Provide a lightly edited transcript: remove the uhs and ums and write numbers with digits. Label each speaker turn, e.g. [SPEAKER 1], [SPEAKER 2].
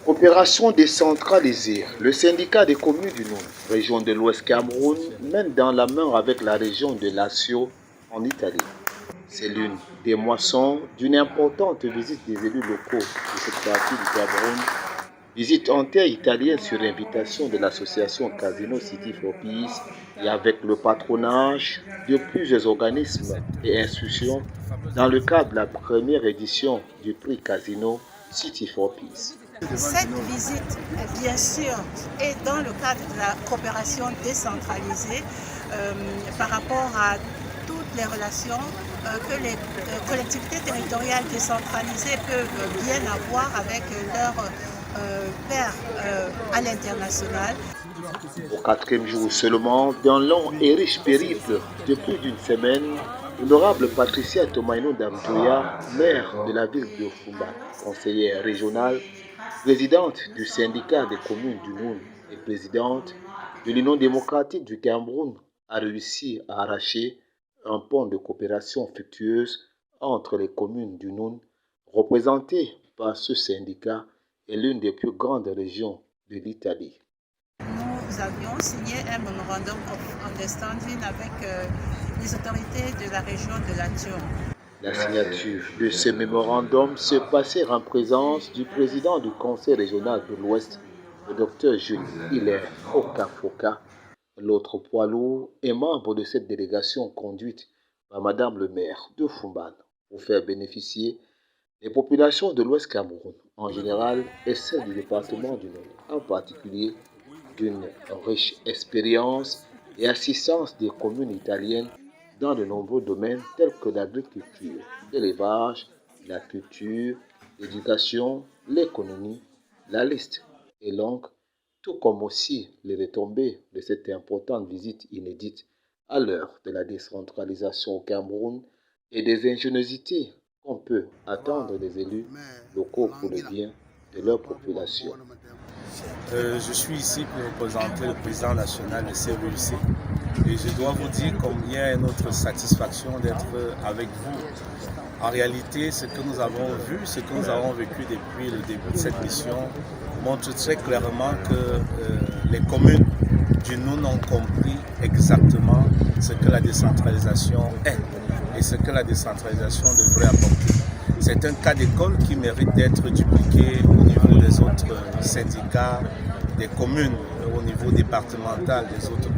[SPEAKER 1] Coopération décentralisée. Le syndicat des communes du Nord, région de l'Ouest Cameroun, mène dans la main avec la région de Lazio en Italie. C'est l'une des moissons d'une importante visite des élus locaux de cette partie du Cameroun. Visite inter-italienne sur invitation de l'association Casino City for Peace et avec le patronage de plusieurs organismes et institutions dans le cadre de la première édition du prix Casino City for Peace.
[SPEAKER 2] Cette visite, bien sûr, est dans le cadre de la coopération décentralisée par rapport à toutes les relations que les collectivités territoriales décentralisées peuvent bien avoir avec leurs pairs à l'international.
[SPEAKER 1] Au quatrième jour seulement d'un long et riche périple de plus d'une semaine, l'honorable Patricia Tomaino Damtoya, maire de la ville de Fumba, conseillère régionale, présidente du syndicat des communes du Noun et présidente de l'Union démocratique du Cameroun, a réussi à arracher un pont de coopération fructueuse entre les communes du Noun, représentées par ce syndicat et l'une des plus grandes régions de l'Italie.
[SPEAKER 2] Nous avions signé un memorandum of understanding avec les autorités de la région de Lazio.
[SPEAKER 1] La signature de ce mémorandum se passait en présence du président du Conseil régional de l'Ouest, le Dr Jules Hilaire Foka, l'autre poids lourd et membre de cette délégation conduite par Madame le maire de Fumban pour faire bénéficier les populations de l'Ouest Cameroun en général et celles du département du Nord en particulier d'une riche expérience et assistance des communes italiennes dans de nombreux domaines tels que l'agriculture, l'élevage, la culture, l'éducation, l'économie. La liste est longue, tout comme aussi les retombées de cette importante visite inédite à l'heure de la décentralisation au Cameroun et des ingéniosités qu'on peut attendre des élus locaux pour le bien de leur population.
[SPEAKER 3] Je suis ici pour représenter le président national de CEUC et je dois vous dire combien est notre satisfaction d'être avec vous. En réalité, ce que nous avons vu, ce que nous avons vécu depuis le début de cette mission montre très clairement que les communes du Noun ont compris exactement ce que la décentralisation est et ce que la décentralisation devrait apporter. C'est un cas d'école qui mérite d'être dupliqué au niveau des autres syndicats, des communes, au niveau départemental, des autres